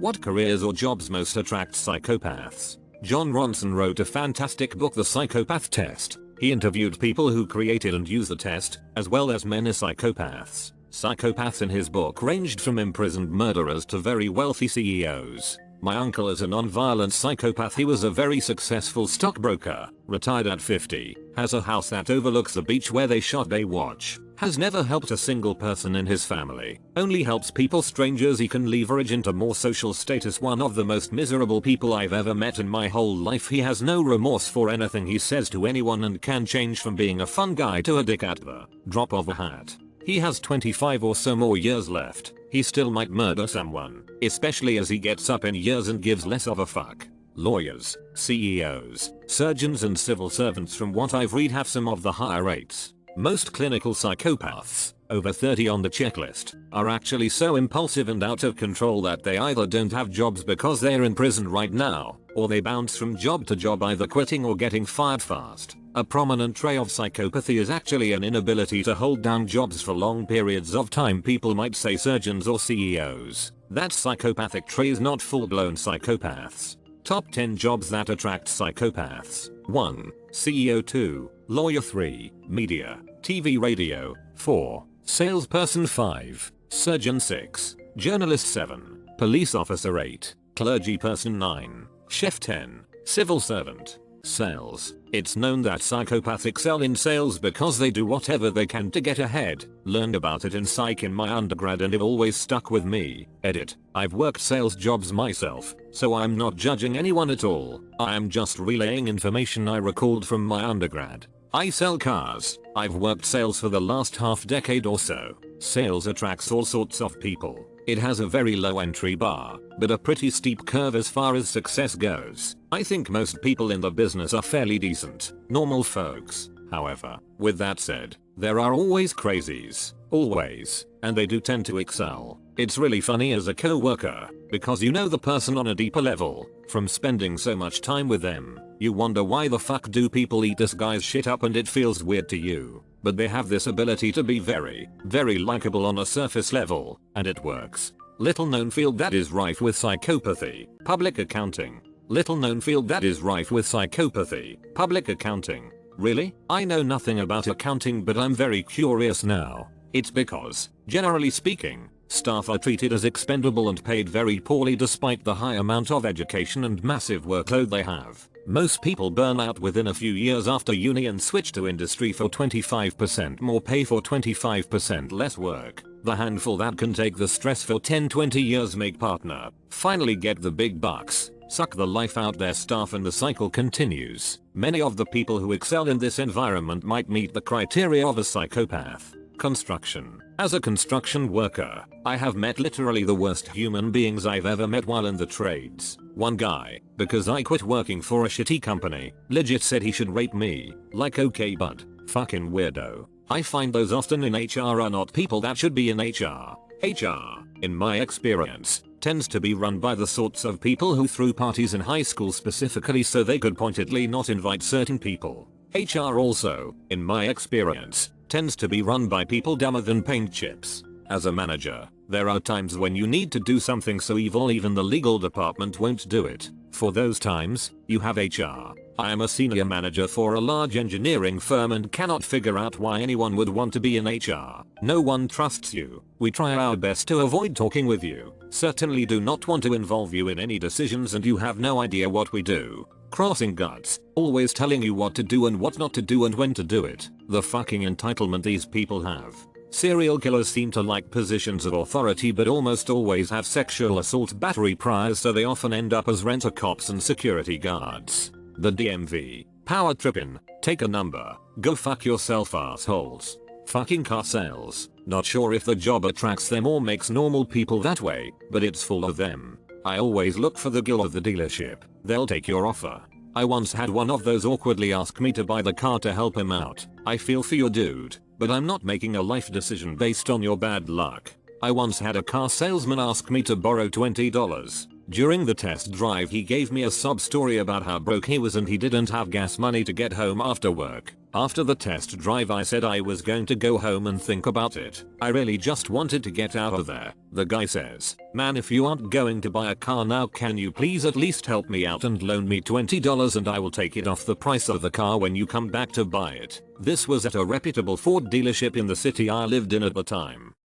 What careers or jobs most attract psychopaths? John Ronson wrote a fantastic book, The Psychopath Test. He interviewed people who created and used the test, as well as many psychopaths. Psychopaths in his book ranged from imprisoned murderers to very wealthy CEOs. My uncle is a non-violent psychopath. He was a very successful stockbroker, retired at 50, has a house that overlooks the beach where they shot Baywatch, has never helped a single person in his family, only helps people strangers he can leverage into more social status. One of the most miserable people I've ever met in my whole life. He has no remorse for anything he says to anyone and can change from being a fun guy to a dick at the drop of a hat. He has 25 or so more years left. He still might murder someone, especially as he gets up in years and gives less of a fuck. Lawyers, CEOs, surgeons and civil servants, from what I've read, have some of the higher rates. Most clinical psychopaths, over 30 on the checklist, are actually so impulsive and out of control that they either don't have jobs because they're in prison right now, or they bounce from job to job, either quitting or getting fired fast. A prominent trait of psychopathy is actually an inability to hold down jobs for long periods of time. People might say surgeons or CEOs. That psychopathic trait is not full-blown psychopaths. Top 10 jobs that attract psychopaths. 1. CEO. 2. Lawyer. 3. Media, TV, radio. 4. Salesperson. 5. Surgeon. 6. Journalist. 7. Police officer. 8. Clergyperson. 9. Chef. 10. Civil servant. Sales. It's known that psychopaths excel in sales because they do whatever they can to get ahead. Learned about it in psych in my undergrad and it always stuck with me. Edit. I've worked sales jobs myself, so I'm not judging anyone at all. I am just relaying information I recalled from my undergrad. I sell cars. I've worked sales for the last half decade or so. Sales attracts all sorts of people. It has a very low entry bar, but a pretty steep curve as far as success goes. I think most people in the business are fairly decent, normal folks. However, with that said, there are always crazies. Always. And they do tend to excel. It's really funny as a co-worker, because you know the person on a deeper level, from spending so much time with them. You wonder why the fuck do people eat this guy's shit up, and it feels weird to you. But they have this ability to be very, very likable on a surface level, and it works. Little known field that is rife with psychopathy. Public accounting. Little known field that is rife with psychopathy. Public accounting. Really? I know nothing about accounting, but I'm very curious now. It's because, generally speaking, staff are treated as expendable and paid very poorly despite the high amount of education and massive workload they have. Most people burn out within a few years after uni and switch to industry for 25% more pay for 25% less work. The handful that can take the stress for 10-20 years make partner, finally get the big bucks, suck the life out their staff, and the cycle continues. Many of the people who excel in this environment might meet the criteria of a psychopath. Construction. As a construction worker, I have met literally the worst human beings I've ever met while in the trades. One guy, because I quit working for a shitty company, legit said he should rape me. Like, okay bud, fucking weirdo. I find those often in HR are not people that should be in HR. HR, in my experience, tends to be run by the sorts of people who threw parties in high school specifically so they could pointedly not invite certain people. HR also, in my experience, tends to be run by people dumber than paint chips. As a manager, there are times when you need to do something so evil even the legal department won't do it. For those times, you have HR. I am a senior manager for a large engineering firm and cannot figure out why anyone would want to be in HR. No one trusts you. We try our best to avoid talking with you. Certainly do not want to involve you in any decisions, and you have no idea what we do. Crossing guts, always telling you what to do and what not to do and when to do it. The fucking entitlement these people have. Serial killers seem to like positions of authority but almost always have sexual assault battery priors, so they often end up as rent-a-cops and security guards. The DMV. Power trippin'. Take a number. Go fuck yourself, assholes. Fucking car sales. Not sure if the job attracts them or makes normal people that way, but it's full of them. I always look for the gill of the dealership. They'll take your offer. I once had one of those awkwardly ask me to buy the car to help him out. I feel for your dude, but I'm not making a life decision based on your bad luck. I once had a car salesman ask me to borrow $20. During the test drive he gave me a sob story about how broke he was and he didn't have gas money to get home after work. After the test drive I said I was going to go home and think about it. I really just wanted to get out of there. The guy says, "Man, if you aren't going to buy a car now, can you please at least help me out and loan me $20 and I will take it off the price of the car when you come back to buy it." This was at a reputable Ford dealership in the city I lived in at the time.